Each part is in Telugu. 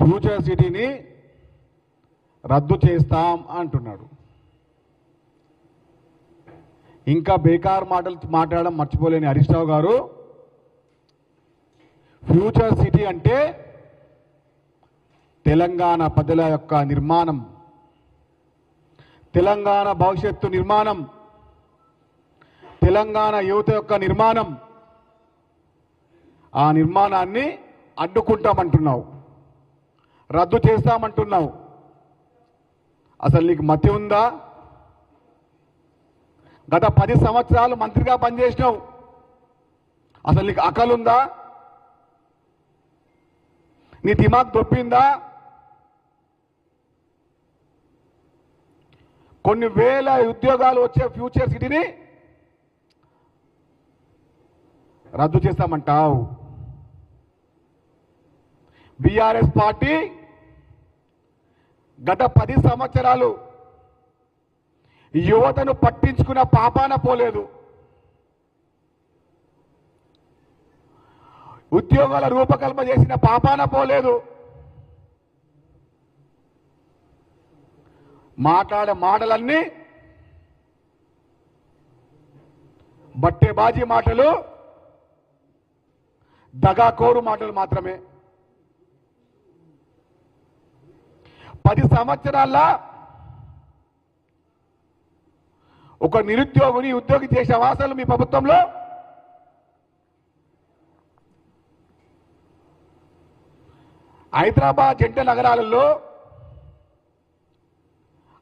ఫ్యూచర్ సిటీని రద్దు చేస్తాం అంటున్నాడు. ఇంకా బేకార్ మాటలు మాట్లాడడం మర్చిపోలేని హరీష్ రావు గారు, ఫ్యూచర్ సిటీ అంటే తెలంగాణ ప్రజల యొక్క నిర్మాణం, తెలంగాణ భవిష్యత్తు నిర్మాణం, తెలంగాణ యువత యొక్క నిర్మాణం. ఆ నిర్మాణాన్ని అడ్డుకుంటామంటున్నావు, రద్దు చేస్తామంటున్నావు. అసలు నీకు మతి ఉందా? గత 10 సంవత్సరాలు మంత్రిగా పనిచేసినావు, అసలు నీకు అకలుందా? నీ దిమాగ్ దొప్పిందా? కొన్ని వేల ఉద్యోగాలు వచ్చే ఫ్యూచర్ సిటీని రద్దు చేస్తామంటావు. బీఆర్ఎస్ పార్టీ గత 10 సంవత్సరాలు యువతను పట్టించుకున్న పాపాన పోలేదు. ఉద్యోగాల రూపకల్పన చేసిన పాపాన పోలేదు. మాట్లాడే మాటలన్నీ బట్టేబాజీ మాటలు, దగాకోరు మాటలు మాత్రమే. 10 సంవత్సరాల ఒక నిరుద్యోగిని ఉద్యోగి చేసే అసలు మీ ప్రభుత్వంలో? హైదరాబాద్ జంట నగరాలలో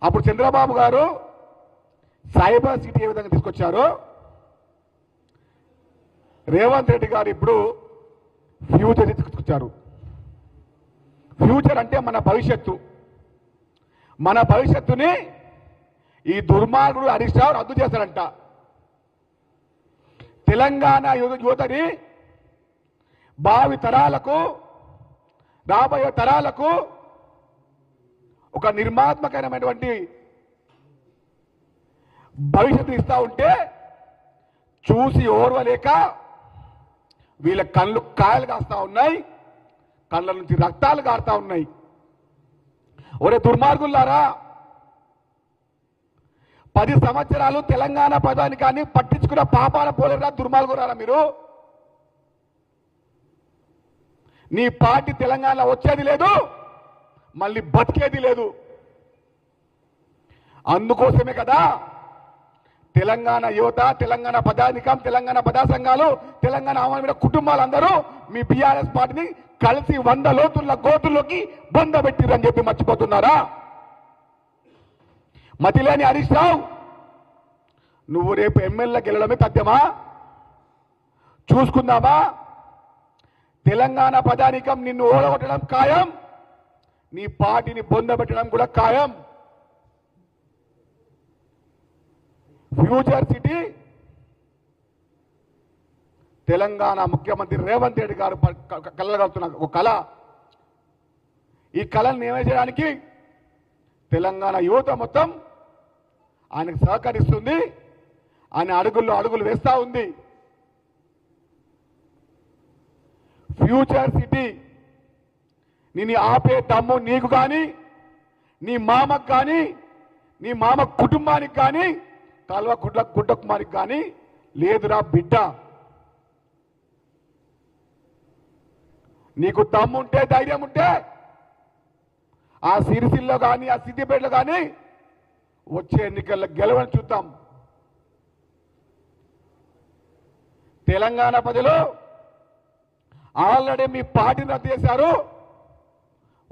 అప్పుడు చంద్రబాబు గారు సైబర్ సిటీ ఏ విధంగా తీసుకొచ్చారో, రేవంత్ రెడ్డి గారు ఇప్పుడు ఫ్యూచర్ తీసుకొచ్చారు. ఫ్యూచర్ అంటే మన భవిష్యత్తు. మన భవిష్యత్తుని ఈ దుర్మార్గుడు హరీష్ రావు రద్దు చేస్తారంట. తెలంగాణ యువతని భావి తరాలకు, రాబోయే తరాలకు ఒక నిర్మాత్మకమైనటువంటి భవిష్యత్తుని ఇస్తా ఉంటే చూసి ఓర్వలేక వీళ్ళ కళ్ళు కాయలు కాస్తా ఉన్నాయి, కళ్ళ నుంచి రక్తాలు కారుతా ఉన్నాయి. ఒరే దుర్మార్గులారా, 10 సంవత్సరాలు తెలంగాణ ప్రజానికాన్ని పట్టించుకున్న పాపాన పోలేరా దుర్మార్గులారా మీరు? నీ పార్టీ తెలంగాణలో వచ్చేది లేదు, మళ్ళీ బతికేది లేదు. అందుకోసమే కదా తెలంగాణ యువత, తెలంగాణ ప్రజానికం, తెలంగాణ ప్రజా సంఘాలు, తెలంగాణ అమలు కుటుంబాలందరూ మీ బీఆర్ఎస్ పార్టీని కలిసి 100 లోతుల గోతుల్లోకి బంధపెట్టిరని చెప్పి మర్చిపోతున్నారా? మతిలేని హరీష్ రావు, నువ్వు రేపు ఎమ్మెల్యే గెలడమే తథ్యమా? చూసుకుందామా? తెలంగాణ ప్రజానికం నిన్ను ఓడగొట్టడం ఖాయం, నీ పార్టీని బొందబెట్టడం కూడా ఖాయం. ఫ్యూచర్ సిటీ తెలంగాణ ముఖ్యమంత్రి రేవంత్ రెడ్డి గారు కలగలుగుతున్న ఒక కళ. ఈ కళను నెరవేర్చడానికి తెలంగాణ యువత మొత్తం ఆయనకు సహకరిస్తుంది, ఆయన అడుగుల్లో అడుగులు వేస్తూ ఉంది. ఫ్యూచర్ సిటీ నిన్ను ఆపే దమ్ము నీకు కానీ, నీ మామకు కానీ, నీ మామ కుటుంబానికి కానీ, కాల్వ గుడ్డ కుమారికి కానీ లేదురా బిడ్డ. నీకు దమ్ముంటే, ధైర్యం ఉంటే ఆ సిరిసిల్లో కానీ, ఆ సిద్దిపేటలో కానీ వచ్చే ఎన్నికల్లో గెలవని చూద్దాం. తెలంగాణ ప్రజలు ఆల్రెడీ మీ పార్టీని రద్దు చేశారు,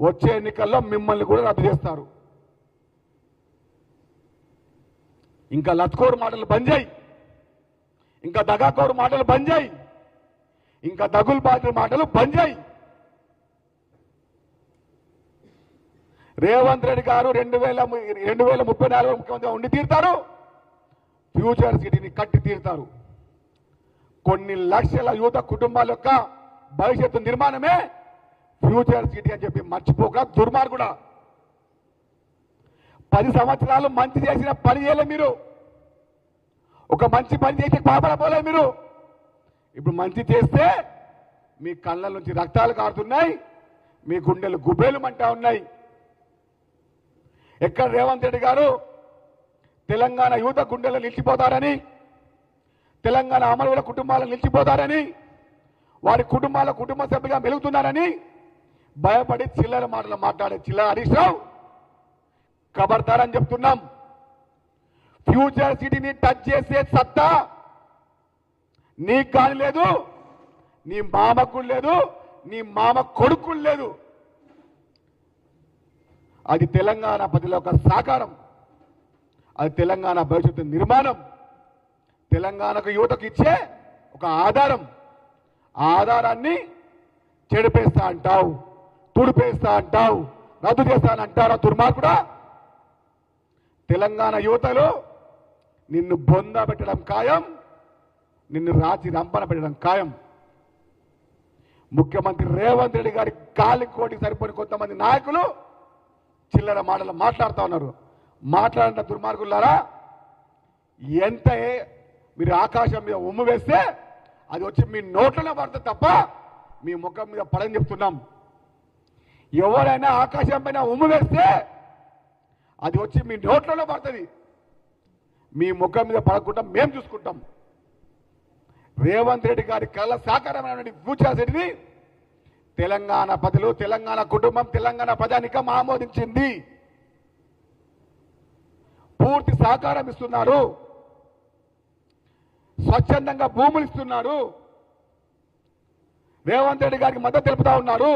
వచ్చే ఎన్నికల్లో మిమ్మల్ని కూడా రద్దు చేస్తారు. ఇంకా లత్కోరు మాటలు బంద్ చేయి, ఇంకా దగాకోరు మాటలు బంద్ చేయి, ఇంకా దగులు బాధ్యుల మాటలు బంద్ చేయి. రేవంత్ రెడ్డి గారు 2034 ముఖ్యమంత్రిగా ఉండి తీరుతారు, ఫ్యూచర్ సిటీని కట్టి తీరుతారు. కొన్ని లక్షల యువత కుటుంబాల యొక్క భవిష్యత్తు నిర్మాణమే ఫ్యూచర్ సిటీ అని చెప్పి మర్చిపోక దుర్మార్గుడా. 10 సంవత్సరాలు మంచి చేసిన పని చేయలే మీరు, ఒక మంచి పని చేసే పాపడపోలే మీరు. ఇప్పుడు మంచి చేస్తే మీ కళ్ళ నుంచి రక్తాలు కారుతున్నాయి, మీ గుండెలు గుబేలుమంటా ఉన్నాయి. ఎక్కడ రేవంత్ రెడ్డి గారు తెలంగాణ యువత గుండెలు నిలిచిపోతారని, తెలంగాణ అమరుల కుటుంబాలు నిలిచిపోతారని, వారి కుటుంబ సభ్యులుగా మెలుగుతున్నారని భయపడి చిల్లర మాటలు మాట్లాడే చిల్లర హరీష్ రావు ఖబర్దారని చెప్తున్నాం. ఫ్యూచర్ సిటీని టచ్ చేసే సత్తా నీకు కానీ లేదు, నీ మామకు లేదు, నీ మామ కొడుకు లేదు. అది తెలంగాణ ప్రజల యొక్క సాకారం, అది తెలంగాణ భవిష్యత్తు నిర్మాణం, తెలంగాణకు యువతకు ఇచ్చే ఒక ఆధారం. ఆ ఆధారాన్ని చెడిపేస్తా అంటావు, తుడిపేస్తా అంటావు, రద్దు చేస్తానంటారా దుర్మార్గుడా? తెలంగాణ యువతలో నిన్ను బొంద పెట్టడం ఖాయం, నిన్ను రాచి రంపన పెట్టడం ఖాయం. ముఖ్యమంత్రి రేవంత్ రెడ్డి గారి గాలి కోటి సరిపోని కొంతమంది నాయకులు చిల్లర మాటలు మాట్లాడుతూ ఉన్నారు. మాట్లాడిన దుర్మార్గులారా, ఎంత మీరు ఆకాశం మీద ఉమ్ము వేస్తే అది వచ్చి మీ నోట్లలో పడుతుంది తప్ప మీ ముఖం మీద పడని చెప్తున్నాం. ఎవరైనా ఆకాశం పైన ఉమ్ము వేస్తే అది వచ్చి మీ నోట్లలో పడుతుంది, మీ ముఖం మీద పడకుండా మేము చూసుకుంటాం. రేవంత్ రెడ్డి గారి కళ్ళ సాకారమైన ఫ్యూచర్ సిటీని తెలంగాణ ప్రజలు, తెలంగాణ కుటుంబం, తెలంగాణ ప్రజానికం ఆమోదించింది. పూర్తి సహకారం ఇస్తున్నారు, స్వచ్ఛందంగా భూములు ఇస్తున్నారు, రేవంత్ రెడ్డి గారికి మద్దతు తెలుపుతా ఉన్నారు,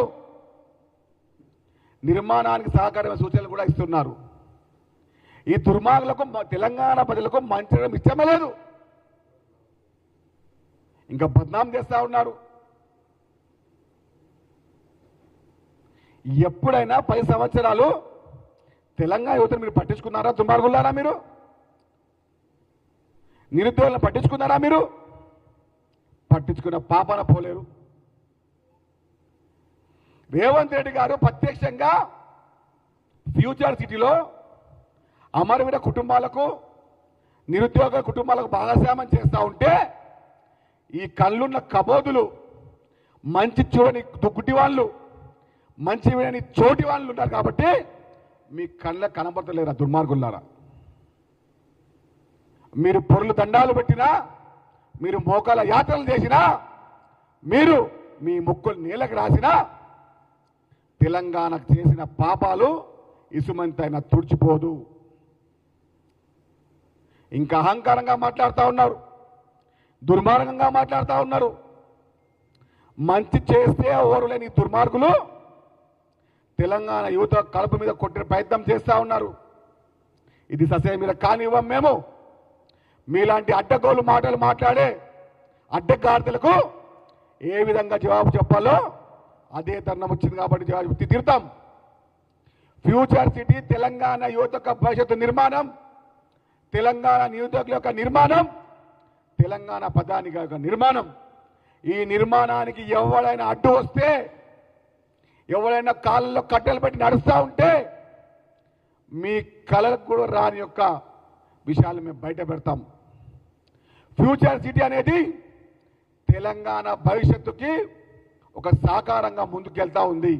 నిర్మాణానికి సహకారమైన సూచనలు కూడా ఇస్తున్నారు. ఈ దుర్మార్గులకు తెలంగాణ ప్రజలకు మంచి ఇష్టమే లేదు, ఇంకా బద్నాం చేస్తా ఉన్నారు. ఎప్పుడైనా 10 సంవత్సరాలు తెలంగాణ యువతను మీరు పట్టించుకున్నారా దుర్మార్గులారా? మీరు నిరుద్యోగులను పట్టించుకున్నారా? మీరు పట్టించుకున్న పాపన పోలేరు. రేవంత్ రెడ్డి గారు ప్రత్యక్షంగా ఫ్యూచర్ సిటీలో అమరవీర కుటుంబాలకు, నిరుద్యోగ కుటుంబాలకు భాగస్వామ్యం చేస్తూ ఉంటే ఈ కళ్ళున్న కబోదులు, మంచి చూడని గుడ్డి వాళ్ళు, మంచి వినని చోటి వాళ్ళు ఉన్నారు కాబట్టి మీ కళ్ళ కనబడతలేరా దుర్మార్గులారా? మీరు పొరులు దండాలు పెట్టినా, మీరు మోకాల యాత్రలు చేసినా, మీరు మీ ముక్కులు నీళ్ళకి రాసినా తెలంగాణకు చేసిన పాపాలు ఇసుమంతైనా తుడిచిపోదు. ఇంకా అహంకారంగా మాట్లాడుతూ ఉన్నారు, దుర్మార్గంగా మాట్లాడుతూ ఉన్నారు. మంచి చేస్తే ఓరులేని దుర్మార్గులు తెలంగాణ యువత కడుపు మీద కొట్టిన ప్రయత్నం చేస్తూ ఉన్నారు. ఇది ససే మీద కానివ్వం మేము. మీలాంటి అడ్డగోలు మాటలు మాట్లాడే అడ్డగాడిదలకు ఏ విధంగా జవాబు చెప్పాలో అదే తరుణం వచ్చింది కాబట్టి జవాబు తీరుతాం. ఫ్యూచర్ సిటీ తెలంగాణ యువత యొక్క భవిష్యత్తు నిర్మాణం, తెలంగాణ నిరుద్యోగుల యొక్క నిర్మాణం, తెలంగాణ ప్రధాని యొక్క నిర్మాణం. ఈ నిర్మాణానికి ఎవరైనా అడ్డు వస్తే, ఎవరైనా కాళ్ళలో కట్టెలు పెట్టి నడుస్తూ ఉంటే మీ కళలకు కూడా రాని యొక్క విషయాలు మేము బయట పెడతాం. ఫ్యూచర్ సిటీ అనేది తెలంగాణ భవిష్యత్తుకి ఒక సాకారంగా ముందుకెళ్తా ఉంది.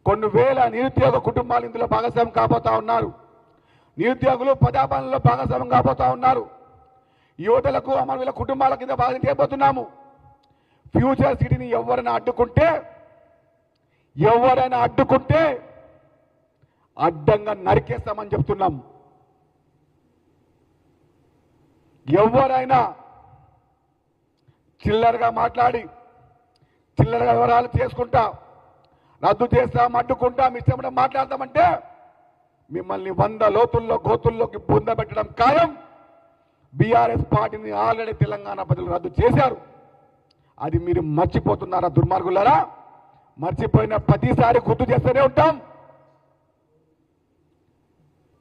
కొన్ని వేల నిరుద్యోగ కుటుంబాలు ఇందులో భాగస్వామ్యం కాబోతా ఉన్నారు. నిరుద్యోగులు ప్రజాపాలనలో భాగస్వామ్యం కాబోతా ఉన్నారు. యువతలకు అమరవీరుల కుటుంబాల కింద భాగం చేయబోతున్నాము. ఫ్యూచర్ సిటీని ఎవరైనా అడ్డుకుంటే అడ్డంగా నరికేస్తామని చెప్తున్నాం. ఎవరైనా చిల్లరగా మాట్లాడి, చిల్లరగా వివరాలు చేసుకుంటా, రద్దు చేస్తాం, అడ్డుకుంటాం, ఇష్టం మాట్లాడతామంటే మిమ్మల్ని 100 లోతుల్లో గోతుల్లోకి పొందబెట్టడం ఖాయం. బీఆర్ఎస్ పార్టీని ఆల్రెడీ తెలంగాణ ప్రజలు రద్దు చేశారు. అది మీరు మర్చిపోతున్నారా దుర్మార్గులారా? మర్చిపోయిన ప్రతిసారి గుర్తు చేస్తూనే ఉంటాం.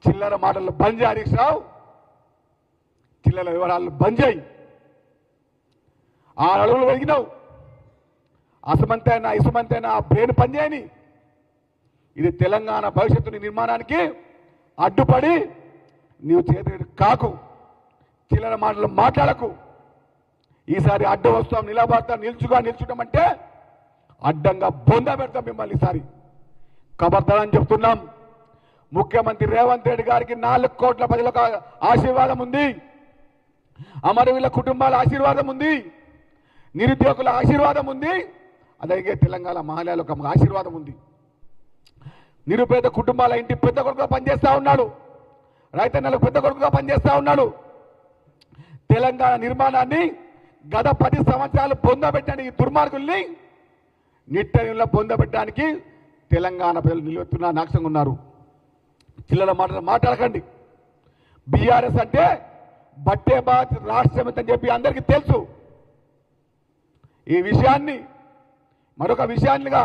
చిల్లర మాటలు బంద్ చేయి హరీష్ రావు, చిల్లర వివరాలు బంద్ చేయి. 6 అడుగులు వెలిగినావు, అసమంతైనా ఇసుమంతైనా ఆ బ్రెయిన్ పనిచేయని. ఇది తెలంగాణ భవిష్యత్తు నిర్మాణానికి అడ్డుపడి నీవు చేతి కాకు, చిల్లర మాటలు మాట్లాడకు. ఈసారి అడ్డు వస్తాం, నిలబడతాం, నిల్చుటం అంటే అడ్డంగా బొంద పెడతాం మిమ్మల్ని ఈసారి. ఖబర్దారని చెప్తున్నాం. ముఖ్యమంత్రి రేవంత్ రెడ్డి గారికి 4 కోట్ల ప్రజలకు ఆశీర్వాదం ఉంది, అమరవీరుల కుటుంబాల ఆశీర్వాదం ఉంది, నిరుద్యోగుల ఆశీర్వాదం ఉంది, అలాగే తెలంగాణ మహిళలకు ఒక ఆశీర్వాదం ఉంది. నిరుపేద కుటుంబాల ఇంటి పెద్ద కొడుకుగా పనిచేస్తూ ఉన్నాడు, రైతన్నలకు పెద్ద కొడుకుగా పనిచేస్తూ ఉన్నాడు. తెలంగాణ నిర్మాణాన్ని గత 10 సంవత్సరాలు పొందబెట్టని ఈ దుర్మార్గుల్ని నిట్టనిలో పొందబెట్టడానికి తెలంగాణ ప్రజలు నిలువెత్తున నాక్షంగా ఉన్నారు. చిల్లర మాటలు మాట్లాడకండి. బీఆర్ఎస్ అంటే బట్టే బాత్ రాష్ట్రం అని చెప్పి అందరికీ తెలుసు. ఈ విషయాన్ని మరొక విషయాన్నిగా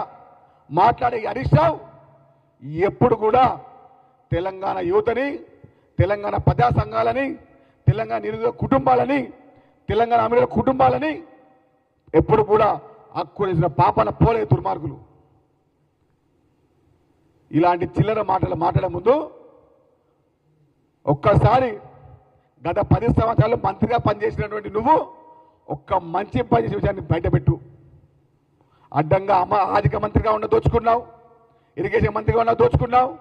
మాట్లాడే హరీష్ రావు ఎప్పుడు కూడా తెలంగాణ యువతని, తెలంగాణ ప్రజా సంఘాలని, తెలంగాణ నిరుద్యోగ కుటుంబాలని, తెలంగాణ అమరుల కుటుంబాలని ఎప్పుడు కూడా అక్కునేసిన పాపన పోలే దుర్మార్గులు. ఇలాంటి చిల్లర మాటలు మాట్లాడే ముందు ఒక్కసారి గత 10 సంవత్సరాలు మంత్రిగా పనిచేసినటువంటి నువ్వు ఒక్క మంచి పని విషయాన్ని బయటపెట్టు. అడ్డంగా ఆర్థిక మంత్రిగా ఉన్న దోచుకున్నావు, ఇరిగేషన్ మంత్రిగా ఉన్న దోచుకున్నావు,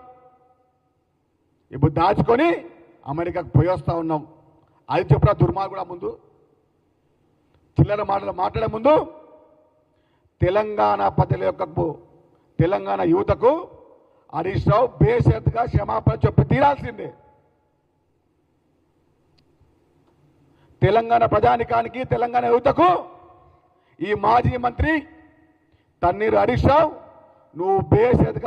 ఇప్పుడు దాచుకొని అమెరికాకు పోయి వస్తూ ఉన్నాం. అది చెప్పురా దుర్మార్గుడా. ముందు చిల్లర మాటలు మాట్లాడే ముందు తెలంగాణ ప్రజల యొక్క, తెలంగాణ యువతకు హరీష్ రావు బేషరతుగా క్షమాపణ చెప్పి తీరాల్సిందే. తెలంగాణ ప్రజానికానికి, తెలంగాణ యువతకు ఈ మాజీ మంత్రి తన్నీరు హరీష్ రావు నువ్వు బేషరతుగా